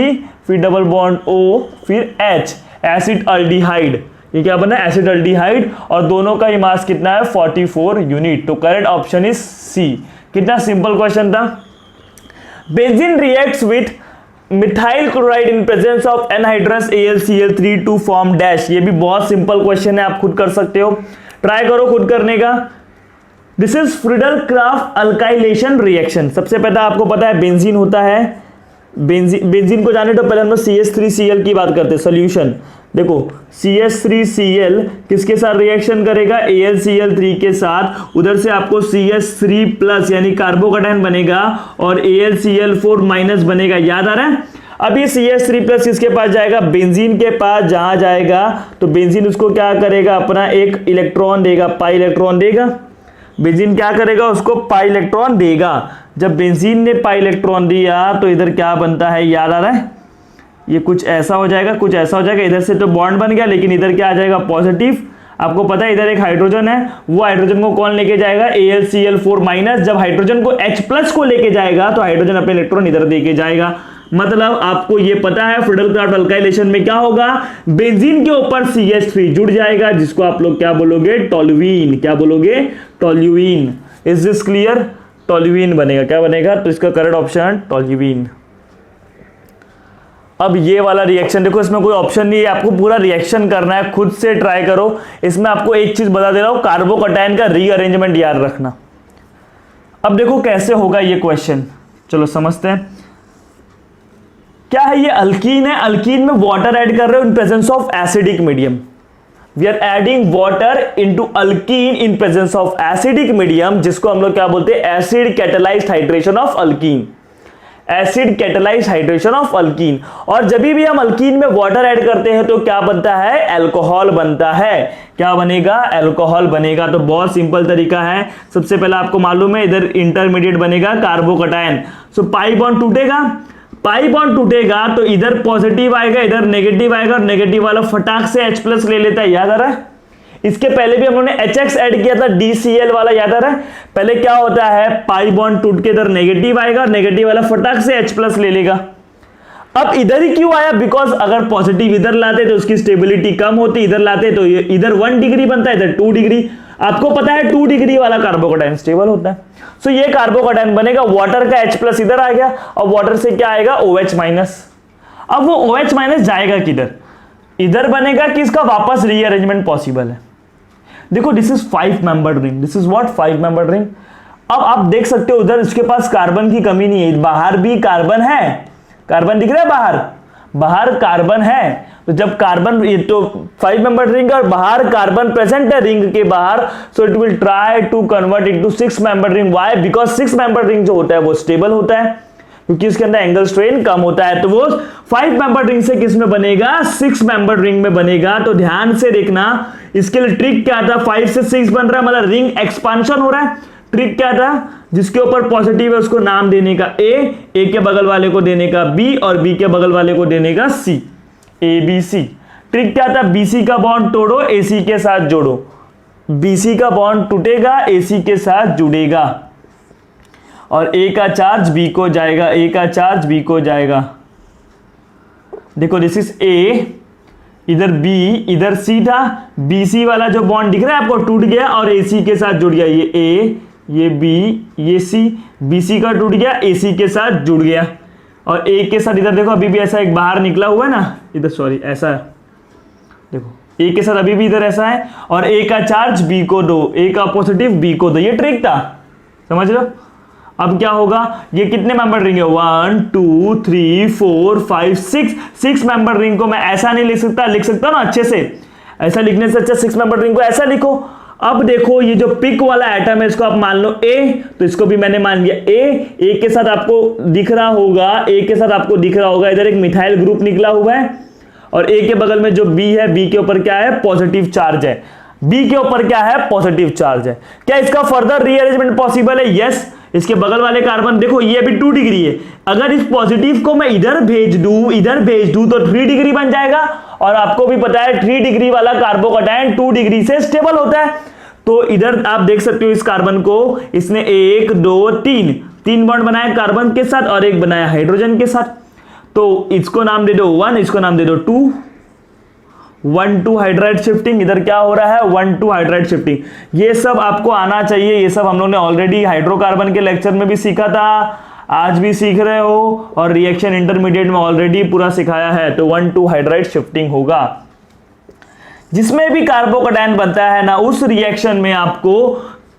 फिर डबल बॉन्ड O, फिर H, एसिड अल्डिहाइड। ये क्या बना, एसिड अल्डिहाइड, और दोनों का ही मास कितना है, 44 यूनिट। तो करेक्ट ऑप्शन इज C। कितना सिंपल क्वेश्चन था। Benzene reacts with methyl chloride in presence of anhydrous AlCl3 to form dash. ये भी बहुत सिंपल क्वेश्चन है, आप खुद कर सकते हो, ट्राई करो खुद करने का। This is Friedel-Crafts alkylation reaction. सबसे पहले आपको पता है बेंजीन होता है, बेंजीन को जाने तो पहले हम लोग CH3Cl की बात करते हैं। सोल्यूशन देखो, CH3Cl किसके साथ रिएक्शन करेगा, AlCl3 के साथ, उधर से आपको CH3 प्लस यानी कार्बोकैटायन बनेगा और AlCl4 माइनस बनेगा, याद आ रहा है। अब ये CH3 प्लस किसके पास जाएगा, बेंजीन के पास। जहां जाएगा तो बेंजीन उसको क्या करेगा, अपना एक इलेक्ट्रॉन देगा, पाई इलेक्ट्रॉन देगा। बेंजीन क्या करेगा, उसको पाई इलेक्ट्रॉन देगा। जब बेंजीन ने पाई इलेक्ट्रॉन दिया तो इधर क्या बनता है, याद आ रहा है, ये कुछ ऐसा हो जाएगा, कुछ ऐसा हो जाएगा। इधर से तो बॉन्ड बन गया, लेकिन इधर क्या आ जाएगा, पॉजिटिव। आपको पता है इधर एक हाइड्रोजन है, वो हाइड्रोजन को कौन लेके जाएगा, AlCl4 माइनस। जब हाइड्रोजन को H प्लस को लेके जाएगा तो हाइड्रोजन अपने इलेक्ट्रॉन इधर देके जाएगा। मतलब आपको ये पता है फ्रीडल-क्राफ्ट अल्काइलेशन में क्या होगा, बेंजीन के ऊपर CH3 जुड़ जाएगा, जिसको आप लोग क्या बोलोगे, टोल्यूइन। क्या बोलोगे, toluene. Is this clear, toluene बनेगा। क्या बनेगा, तो इसका करेक्ट ऑप्शन टोल्यूइन। अब ये वाला रिएक्शन देखो, इसमें कोई ऑप्शन नहीं है, आपको पूरा रिएक्शन करना है, खुद से ट्राई करो। इसमें आपको एक चीज बता दे रहा हूं, कार्बोकैटायन का रीअरेंजमेंट याद रखना। अब देखो कैसे होगा ये क्वेश्चन, चलो समझते हैं। क्या है ये? अल्कीन है, अल्कीन में वाटर ऐड कर रहे हो in presence of acidic medium. We are adding water into alkene in presence of acidic medium, जिसको हम लोग क्या बोलते हैं? Acid catalysed hydration of alkene. Acid catalysed hydration of alkene. और जब भी हम अल्कीन में वाटर ऐड करते हैं तो क्या बनता है? अल्कोहल बनता है। क्या बनेगा? अल्कोहल बनेगा। तो बहुत सिंपल तरीका है। सबसे पहले आपको मालूम है इधर इंटरमीडिएट बनेगा कार्बोकैटायन। सो पाई बॉन्ड टूटेगा, पाई बॉन्ड टूटेगा तो इधर पॉजिटिव आएगा, इधर नेगेटिव आएगा, और नेगेटिव वाला फटाक से H+ ले लेता है। याद आ रहा है? इसके पहले भी हम लोगों ने HX ऐड किया था, DCl वाला, याद आ रहा है? पहले क्या होता है? पाई बॉन्ड टूट के इधर नेगेटिव आएगा, नेगेटिव वाला फटाक से H+ ले लेगा। अब इधर ही क्यों आया? बिकॉज अगर पॉजिटिव इधर लाते तो उसकी स्टेबिलिटी कम होती, इधर लाते तो इधर 1 डिग्री बनता है, इधर 2 डिग्री। आपको पता है 2 डिग्री वाला कार्बोकैटायन स्टेबल होता है। सो ये कार्बोकैटायन बनेगा, वाटर का H+ इधर आ गया, और वाटर से क्या आएगा? OH-। अब वो OH- जाएगा किधर? इधर बनेगा कि इसका वापस रीअरेंजमेंट पॉसिबल है? देखो this is 5 membered ring, this is what 5 membered ring. अब आप देख सकते हो उधर इसके पास कार्बन की कमी नहीं है, बाहर भी कार्बन है। कार्बन दिख रहा है बाहर? बाहर कार्बन है। तो जब कार्बन, ये तो 5 मेंबर्ड रिंग और बाहर कार्बन प्रेजेंट है रिंग के बाहर, so it will try to convert into 6 membered ring. Why? Because 6 membered ring जो होता है वो स्टेबल होता है, क्योंकि इसके अंदर एंगल स्ट्रेन कम होता है। तो वो 5 मेंबर्ड रिंग से किस में बनेगा? 6 मेंबर्ड रिंग में बनेगा। तो ध्यान से देखना, इसके लिए ट्रिक क्या था? 5 से 6 बन रहा है, मतलब रिंग एक्सपांशन हो रहा है। ट्रिक क्या था? जिसके ऊपर पॉजिटिव है उसको नाम देने का ए के बगल वाले को देने का बी, और बी के बगल वाले को देने का सी, ABC। ट्रिक क्या था? BC का बॉन्ड तोड़ो, AC के साथ जोड़ो। BC का बॉन्ड टूटेगा, AC के साथ जुड़ेगा, और A का चार्ज B को जाएगा, A का चार्ज B को जाएगा। देखो दिस इज A, इधर B, इधर C था। BC वाला जो बॉन्ड दिख रहा है आपको टूट गया और AC के साथ जुड़ गया। ये A, ये B, ये C, BC का टूट गया, AC के साथ जुड़ गया, और A के साथ इधर देखो अभी भी ऐसा एक बाहर निकला हुआ है ना, इधर सॉरी ऐसा है, देखो A के साथ अभी भी इधर ऐसा है, और A का चार्ज B को दो, A का पॉजिटिव B को दो। ये ट्रिक था, समझ लो। अब क्या होगा? ये कितने मेंबर रिंग है? 1 2 3 4 5 6 मेंबर रिंग को मैं ऐसा नहीं लिख सकता, लिख सकता ना अच्छे से। ऐसा लिखने से अच्छा 6 मेंबर रिंग को ऐसा लिखो। अब देखो ये जो पिक वाला एटम है इसको आप मान लो A, तो इसको भी मैंने मान लिया A के साथ आपको दिख रहा होगा, A के साथ आपको दिख रहा होगा इधर एक मिथाइल ग्रुप निकला हुआ है, और A के बगल में जो B है, B के ऊपर क्या है? पॉजिटिव चार्ज है। B के ऊपर क्या है? पॉजिटिव चार्ज है। क्या इसका फर्दर रीअरेंजमेंट पॉसिबल है? यस। इसके बगल वाले कार्बन देखो ये अभी 2 डिग्री है, अगर इस पॉजिटिव को मैं इधर भेज दूं तो 3 डिग्री बन जाएगा, और आपको भी पता है 3 डिग्री वाला कार्बोकैटायन 2 डिग्री से स्टेबल होता है। तो इधर आप देख सकते हो इस कार्बन को, इसने 1 2 3 बॉन्ड बनाया कार्बन के साथ और एक बनाया हाइड्रोजन के साथ। तो इसको नाम दे दो 1, इसको नाम दे दो 2, 1,2 हाइड्राइड शिफ्टिंग। इधर क्या हो रहा है? 1,2 हाइड्राइड शिफ्टिंग। ये सब आपको आना चाहिए, ये सब हम लोग ने ऑलरेडी हाइड्रोकार्बन के लेक्चर में भी सीखा था, आज भी सीख रहे हो, और रिएक्शन इंटरमीडिएट में ऑलरेडी पूरा सिखाया है। तो 1,2 हाइड्राइड शिफ्टिंग होगा। जिसमें भी कार्बोकैटायन बनता है ना, उस रिएक्शन में आपको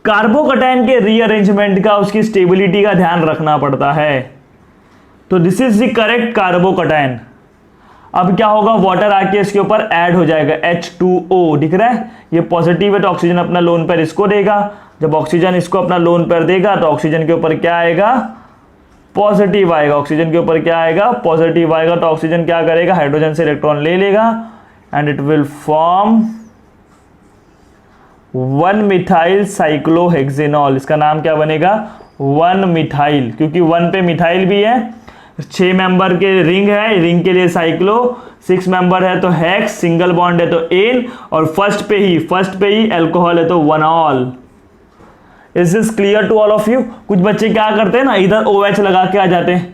कार्बोकैटायन के रीअरेंजमेंट का, उसकी स्टेबिलिटी का ध्यान रखना पड़ता है। तो this is the correct carbocation. अब क्या होगा? वाटर आके इसके ऊपर ऐड हो जाएगा, H2O दिख रहा है, ये पॉजिटिव है तो ऑक्सीजन अपना लोन पेयर इसको देगा। जब ऑक्सीजन इसको अपना लोन पेयर देगा तो ऑक्सीजन के ऊपर क्या आएगा? पॉजिटिव आएगा। ऑक्सीजन के ऊपर क्या आएगा? पॉजिटिव आएगा। तो ऑक्सीजन क्या करेगा? हाइड्रोजन से इलेक्ट्रॉन ले लेगा, and it will form 1 methyl cyclohexanol. इसका नाम क्या बनेगा? 1 मिथाइल, क्योंकि 1 पे मिथाइल भी है, 6 मेंबर के रिंग है, रिंग के लिए साइक्लो, 6 मेंबर है तो हेक्स, सिंगल बॉन्ड है तो एन, और फर्स्ट पे ही अल्कोहल है तो one ol. Is this clear to all of you? कुछ बच्चे क्या करते हैं ना, इधर OH लगा के आ जाते हैं,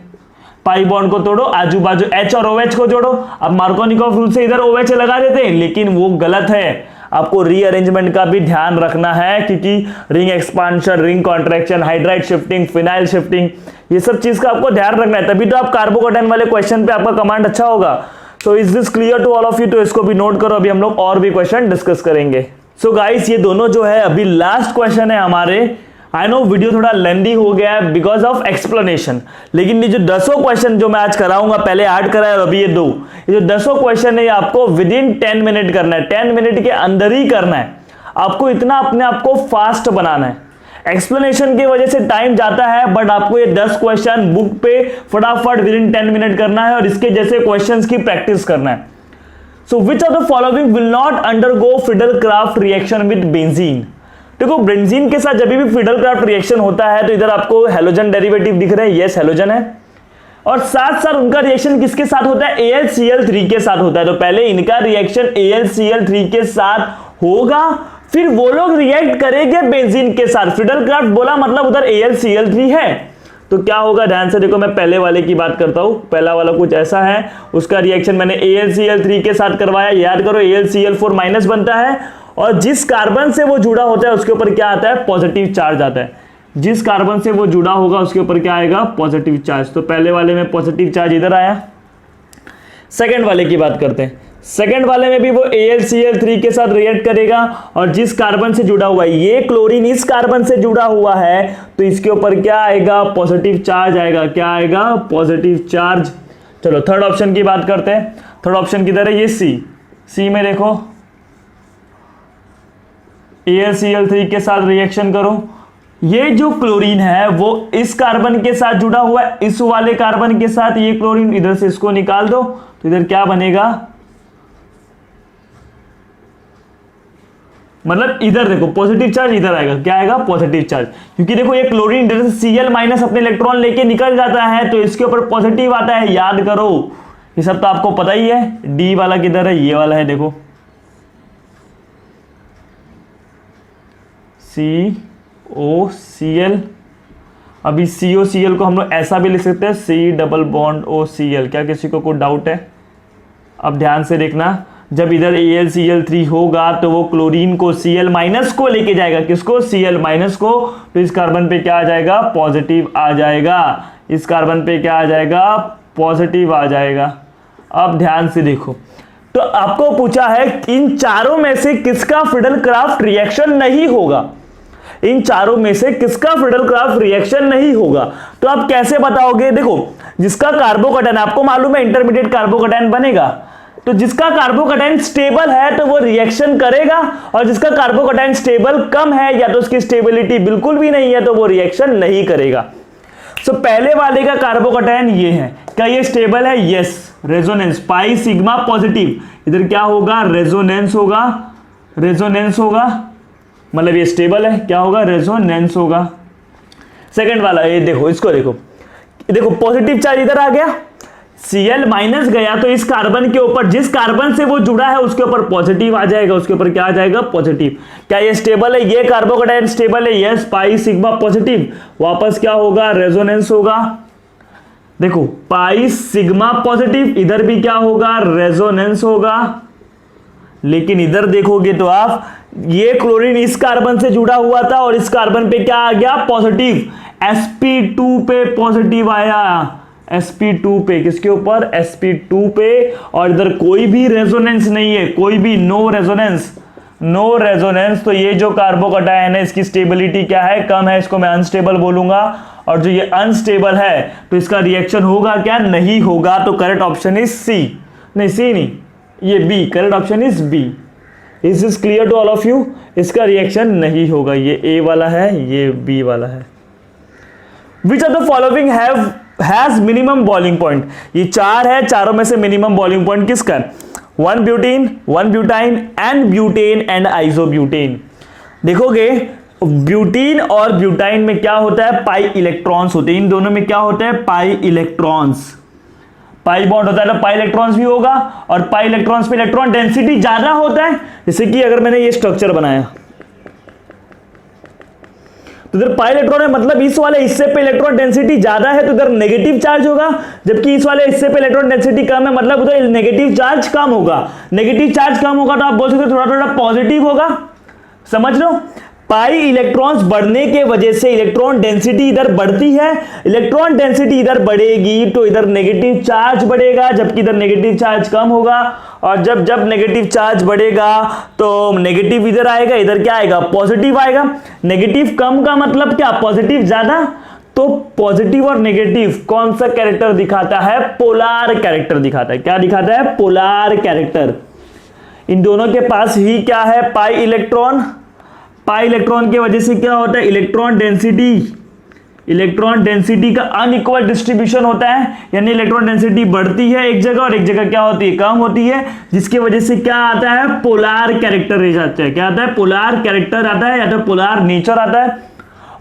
पाई बॉन्ड को तोड़ो, आजू बाजू H और OH को जोड़ो। अब मार्कोनिकॉफ रूल से इधर OH लगा देते हैं, लेकिन वो गलत है। आपको रीअरेंजमेंट का भी ध्यान रखना है, क्योंकि ring expansion, ring contraction, hydride shifting, phenyl shifting, ये सब चीज का आपको ध्यान रखना है, तभी तो आप कार्बोकैटायन वाले क्वेश्चन पे आपका कमांड अच्छा होगा। So is this clear to all of you? तो इसको भी नोट करो, अभी हम लोग और भी क्वेश्चन डिस्कस करेंगे। सो गाइस, ये दोनों जो है अभी लास्ट क्वेश्चन है हमारे। आई नो वीडियो थोड़ा लेंदी हो गया है बिकॉज ऑफ एक्सप्लेनेशन, लेकिन ये जो 10 क्वेश्चन जो मैं आज कराऊंगा, पहले 8 कराया और अभी ये 2, ये जो 10 क्वेश्चन है ये आपको विद इन 10 मिनट करना है, 10 मिनट के अंदर ही करना है। आपको इतना अपने आप को फास्ट बनाना है। एक्सप्लेनेशन की वजह से टाइम जाता है, बट आपको ये 10 क्वेश्चन बुक पे फटाफट विद इन 10 मिनट करना है और इसके जैसे क्वेश्चंस की प्रैक्टिस करना है। So which of the following will not undergo Friedel Crafts reaction with benzene? देखो, बेंजीन के साथ जब भी फिडल-क्राफ्ट रिएक्शन होता है तो इधर आपको हैलोजन डेरिवेटिव दिख रहे हैं, यस हैलोजन है, और साथ साथ उनका रिएक्शन किसके साथ होता है? AlCl3 के साथ होता है। तो पहले इनका रिएक्शन AlCl3 के साथ होगा, फिर वो लोग रिएक्ट करेंगे बेंजीन के साथ। फिडल-क्राफ्ट बोला मतलब उधर AlCl3 है, तो क्या होगा? ध्यान से देखो, मैं पहले वाले की बात करता हूं। पहला वाला कुछ ऐसा है, उसका रिएक्शन मैंने AlCl3 के साथ करवाया, याद करो Al-Cl4 माइनस बनता है, और जिस कार्बन से वो जुड़ा होता है उसके ऊपर क्या आता है? पॉजिटिव चार्ज आता है। जिस कार्बन से वो जुड़ा होगा उसके ऊपर क्या आएगा? Positive charge. तो पहले वाले में पॉजिटिव चार्ज इधर आया। सेकंड वाले की बात करते हैं। सेकंड वाले में भी वो AlCl3 के साथ रिएक्ट करेगा, और जिस कार्बन से जुड़ा हुआ है, ये क्लोरीन इस कार्बन से जुड़ा हुआ है, तो इसके ऊपर क्या आएगा? पॉजिटिव चार्ज आएगा। क्या आएगा? Positive charge. चलो थर्ड ऑप्शन की बात करते हैं। थर्ड ऑप्शन किधर है? ये सी में देखो, AlCl3 के साथ रिएक्शन करो। ये जो क्लोरीन है वो इस कार्बन के साथ जुड़ा हुआ है, इस वाले कार्बन के साथ, ये क्लोरीन इधर से इसको निकाल दो, तो इधर क्या बनेगा? मतलब इधर देखो पॉजिटिव चार्ज इधर आएगा। क्या आएगा? पॉजिटिव चार्ज, क्योंकि देखो ये क्लोरीन इधर से Cl माइनस अपने इलेक्ट्रॉन लेके निकल जाता है, तो इसके ऊपर पॉजिटिव आता है। याद करो, ये सब तो आपको पता ही है। डी वाला किधर है? ये वाला है, देखो COCl। अभी COCl को हम लोग ऐसा भी लिख सकते हैं, C+OCl। क्या किसी को कोई डाउट है? अब ध्यान से देखना, जब इधर AlCl3 होगा तो वो क्लोरीन को Cl माइनस को लेके जाएगा। किसको? Cl माइनस को। तो इस कार्बन पे क्या आ जाएगा? पॉजिटिव आ जाएगा। इस कार्बन पे क्या आ जाएगा? पॉजिटिव आ जाएगा। अब ध्यान से देखो, तो आपको पूछा है इन चारों में से किसका फिडल-क्राफ्ट रिएक्शन नहीं होगा? इन चारों में से किसका फिडल-क्राफ्ट रिएक्शन नहीं होगा? तो आप कैसे बताओगे? देखो, जिसका कार्बोकैटायन आपको मालूम है इंटरमीडिएट कार्बोकैटायन बनेगा, तो जिसका कार्बोकैटायन स्टेबल है तो वो रिएक्शन करेगा, और जिसका कार्बोकैटायन स्टेबल कम है या तो उसकी स्टेबिलिटी बिल्कुल भी नहीं है तो वो रिएक्शन नहीं करेगा। सो पहले वाले का कार्बोकैटायन ये है, क्या ये स्टेबल है? Yes, resonance, pi sigma positive. इधर क्या होगा? रेजोनेंस होगा। रेजोनेंस होगा मतलब ये स्टेबल है। क्या होगा? रेजोनेंस होगा। सेकंड वाला ये देखो, इसको देखो, देखो पॉजिटिव चार्ज इधर आ गया, Cl माइनस गया, तो इस कार्बन के ऊपर, जिस कार्बन से वो जुड़ा है उसके ऊपर पॉजिटिव आ जाएगा। उसके ऊपर क्या आ जाएगा? पॉजिटिव। क्या ये स्टेबल है? ये कार्बोकैटायन स्टेबल है? Yes, pi sigma positive. वापस क्या होगा? रेजोनेंस होगा। देखो पाई सिग्मा पॉजिटिव, इधर भी क्या होगा? रेजोनेंस होगा। लेकिन इधर देखोगे तो आप, ये क्लोरीन इस कार्बन से जुड़ा हुआ था और इस कार्बन पे क्या आ गया? पॉजिटिव। sp2 पे पॉजिटिव आया, sp2 पे। किसके ऊपर? sp2 पे। और इधर कोई भी रेजोनेंस नहीं है, कोई भी, नो रेजोनेंस, नो रेजोनेंस। तो ये जो कार्बोकैटायन है इसकी स्टेबिलिटी क्या है? कम है, इसको मैं अनस्टेबल बोलूंगा। और जो ये अनस्टेबल है तो इसका रिएक्शन होगा क्या? नहीं होगा। तो करेक्ट ऑप्शन इज सी। नहीं, सी नहीं, ये B. Correct option is B. Is this clear to all of you? इसका रिएक्शन नहीं होगा। ये ए वाला है, ये बी वाला है। विच of the following has minimum boiling point? ये चार है, चारों में से मिनिमम बॉइलिंग पॉइंट किसका है? 1 butene, 1 butyne, n butane and isobutane. देखोगे ब्यूटीन और ब्यूटाइन में क्या होता है? पाई इलेक्ट्रॉन्स होते हैं। इन दोनों में क्या होता है? Pi electrons. पाई बॉन्ड होता है ना, पाई इलेक्ट्रॉन्स भी होगा, और पाई इलेक्ट्रॉन्स पे इलेक्ट्रॉन डेंसिटी ज्यादा होता है। जैसे कि अगर मैंने ये स्ट्रक्चर बनाया, तो इधर पाई इलेक्ट्रॉन है, मतलब इस वाले हिस्से पे इलेक्ट्रॉन डेंसिटी ज्यादा है तो इधर नेगेटिव चार्ज होगा, जबकि इस वाले हिस्से पे इलेक्ट्रॉन डेंसिटी कम है, मतलब उधर नेगेटिव चार्ज कम होगा। नेगेटिव चार्ज कम होगा तो आप बोल सकते हो थोड़ा थोड़ा पॉजिटिव होगा। समझ लो, पाई इलेक्ट्रॉन्स बढ़ने के वजह से इलेक्ट्रॉन डेंसिटी इधर बढ़ती है, इलेक्ट्रॉन डेंसिटी इधर बढ़ेगी तो इधर नेगेटिव चार्ज बढ़ेगा, जबकि इधर नेगेटिव चार्ज कम होगा। और जब जब नेगेटिव चार्ज बढ़ेगा तो नेगेटिव इधर आएगा, इधर क्या आएगा, पॉजिटिव आएगा। नेगेटिव कम का मतलब क्या, पॉजिटिव ज्यादा। तो पॉजिटिव और नेगेटिव कौन सा कैरेक्टर दिखाता है, पोलार कैरेक्टर दिखाता है। क्या दिखाता है, पोलार कैरेक्टर। इन दोनों के पास ही क्या है, पाई इलेक्ट्रॉन। पाई इलेक्ट्रॉन की वजह से क्या होता है, इलेक्ट्रॉन डेंसिटी का अनइक्वल डिस्ट्रीब्यूशन होता है, यानी इलेक्ट्रॉन डेंसिटी बढ़ती है एक जगह और एक जगह क्या होती है, कम होती है, जिसकी वजह से क्या आता है, पोलार कैरेक्टर आता है। क्या आता है, पोलार कैरेक्टर आता है या तो पोलार नेचर आता है।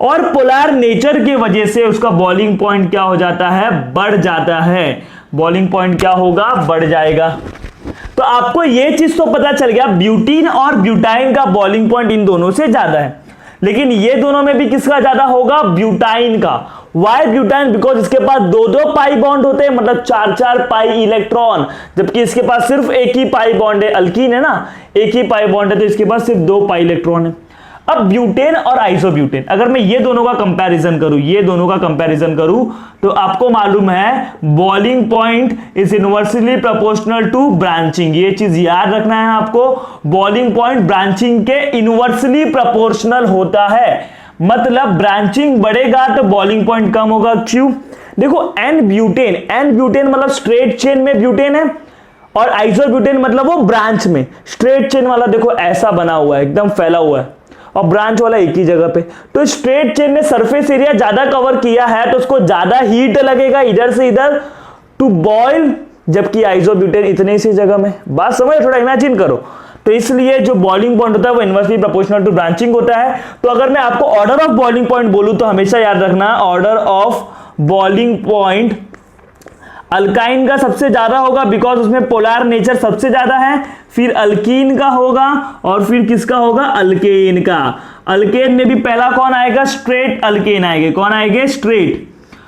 और पोलार नेचर की वजह से उसका बॉइलिंग पॉइंट क्या हो जाता है, बढ़ जाता है। बॉइलिंग पॉइंट क्या होगा, बढ़ जाएगा। तो आपको यह चीज तो पता चल गया, ब्यूटीन और ब्यूटाइन का बॉइलिंग पॉइंट इन दोनों से ज्यादा है, लेकिन ये दोनों में भी किसका ज्यादा होगा, ब्यूटाइन का। वाई ब्यूटाइन, बिकॉज इसके पास दो दो पाई बॉन्ड होते हैं, मतलब चार चार पाई इलेक्ट्रॉन, जबकि इसके पास सिर्फ एक ही पाई बॉन्ड है। अल्कीन है ना, एक ही पाई बॉन्ड है, तो इसके पास सिर्फ दो पाई इलेक्ट्रॉन है। अब ब्यूटेन और आइसोब्यूटेन, अगर मैं ये दोनों का कंपैरिजन करूं, तो आपको मालूम है boiling point is inversely proportional to branching. ये चीज याद रखना है आपको, बॉइलिंग पॉइंट ब्रांचिंग के इनवर्सली प्रोपोर्शनल होता है। मतलब ब्रांचिंग बढ़ेगा तो बॉइलिंग पॉइंट कम होगा। क्यों, देखो एन ब्यूटेन मतलब स्ट्रेट चेन में ब्यूटेन है, और आइसोब्यूटेन मतलब वो ब्रांच में। स्ट्रेट चेन वाला देखो ऐसा बना हुआ है, एकदम फैला हुआ है, और ब्रांच वाला एक ही जगह पे। तो स्ट्रेट चेन ने सरफेस एरिया ज्यादा कवर किया है तो उसको ज्यादा हीट लगेगा इधर से इधर टू बॉयल, जबकि आइसोब्यूटेन इतने सी जगह में। बात समझ, थोड़ा इमेजिन करो। तो इसलिए जो बॉइलिंग पॉइंट होता है वो इनवर्सली प्रोपोर्शनल टू ब्रांचिंग होता है। तो अगर मैं आपको ऑर्डर ऑफ बॉइलिंग पॉइंट बोलूं तो हमेशा याद रखना, order of boiling point alkyne का सबसे ज्यादा होगा, बिकॉज उसमें पोलार नेचर सबसे ज्यादा है, फिर अल्कीन का होगा, और फिर किसका होगा, अल्केन का। अल्केन में भी पहला कौन आएगा, स्ट्रेट अल्केन आएंगे। कौन आएंगे, स्ट्रेट।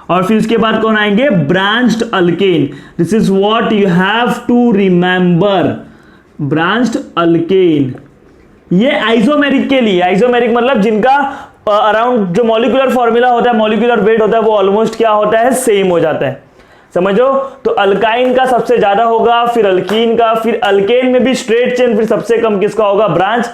और फिर उसके बाद कौन आएंगे, branched alkane. This is what you have to remember, branched alkane. ये आइसोमेरिक के लिए, आइसोमेरिक मतलब जिनका अराउंड जो मॉलिक्यूलर फॉर्मूला होता है, मॉलिक्यूलर वेट होता है, वो ऑलमोस्ट क्या होता है, सेम हो जाता है। समझो, तो अल्काइन का सबसे ज्यादा होगा, फिर अल्कीन का, फिर अल्केन में भी स्ट्रेट चेन, फिर सबसे कम किसका होगा, ब्रांच।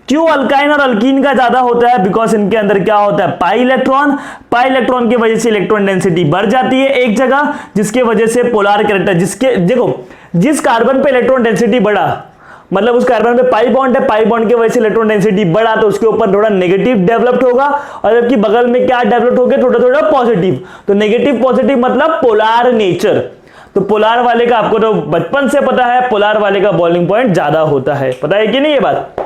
क्यों अल्काइन और अल्कीन का ज्यादा होता है, बिकॉज इनके अंदर क्या होता है, पाई इलेक्ट्रॉन की वजह से इलेक्ट्रॉन डेंसिटी बढ़ जाती है एक जगह, जिसके वजह से पोलार कैरेक्टर, जिसके देखो जिस कार्बन पे इलेक्ट्रॉन डेंसिटी बढ़ा, मतलब उस कार्बन पे पाई बॉन्ड है, पाई बॉन्ड की वजह से इलेक्ट्रॉन डेंसिटी बढ़ा तो उसके ऊपर थोड़ा नेगेटिव डेवलप्ड होगा, और जबकि बगल में क्या डेवलप्ड होगा, थोड़ा थोड़ा पॉजिटिव। तो नेगेटिव पॉजिटिव मतलब पोलार नेचर। तो पोलार वाले का आपको तो बचपन से पता है, पोलार वाले का बॉइलिंग पॉइंट ज्यादा होता है। पता है कि नहीं ये बात,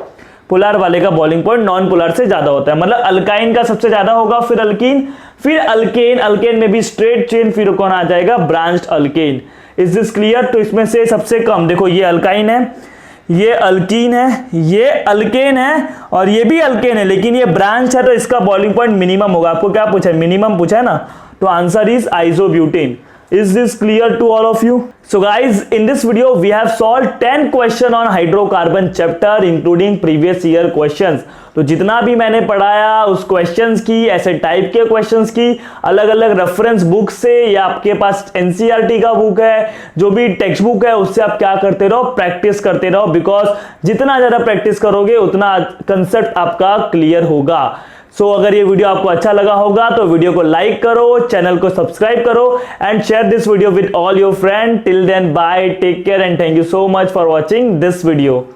पोलार वाले का बॉइलिंग पॉइंट नॉन पोलार से ज्यादा होता है। मतलब अल्काइन का सबसे ज्यादा होगा, फिर अल्कीन, फिर अल्केन। अल्केन में भी स्ट्रेट चेन, फिर कौन आ जाएगा, branched alkane. Is this clear. तो इसमें से सबसे कम देखो, ये अल्काइन है, ये अल्कीन है, ये अल्केन है, और ये भी अल्केन है, लेकिन ये ब्रांच है तो इसका बॉइलिंग पॉइंट मिनिमम होगा। आपको क्या पूछा है, मिनिमम पूछा है ना, तो answer is isobutane. Is this clear to all of you? So guys, in this video we have solved 10 question on hydrocarbon chapter including previous year questions. तो जितना भी मैंने पढ़ाया उस क्वेश्चंस की, ऐसे टाइप के क्वेश्चंस की, अलग अलग रेफरेंस बुक से, या आपके पास एनसीईआरटी का बुक है, जो भी टेक्स्ट बुक है, उससे आप क्या करते रहो, प्रैक्टिस करते रहो, बिकॉज जितना ज्यादा प्रैक्टिस करोगे उतना कंसेप्ट आपका क्लियर होगा। सो अगर ये वीडियो आपको अच्छा लगा होगा तो वीडियो को लाइक करो, चैनल को सब्सक्राइब करो, and share this video with all your friend. Till then bye, take care and thank you so much for watching this video.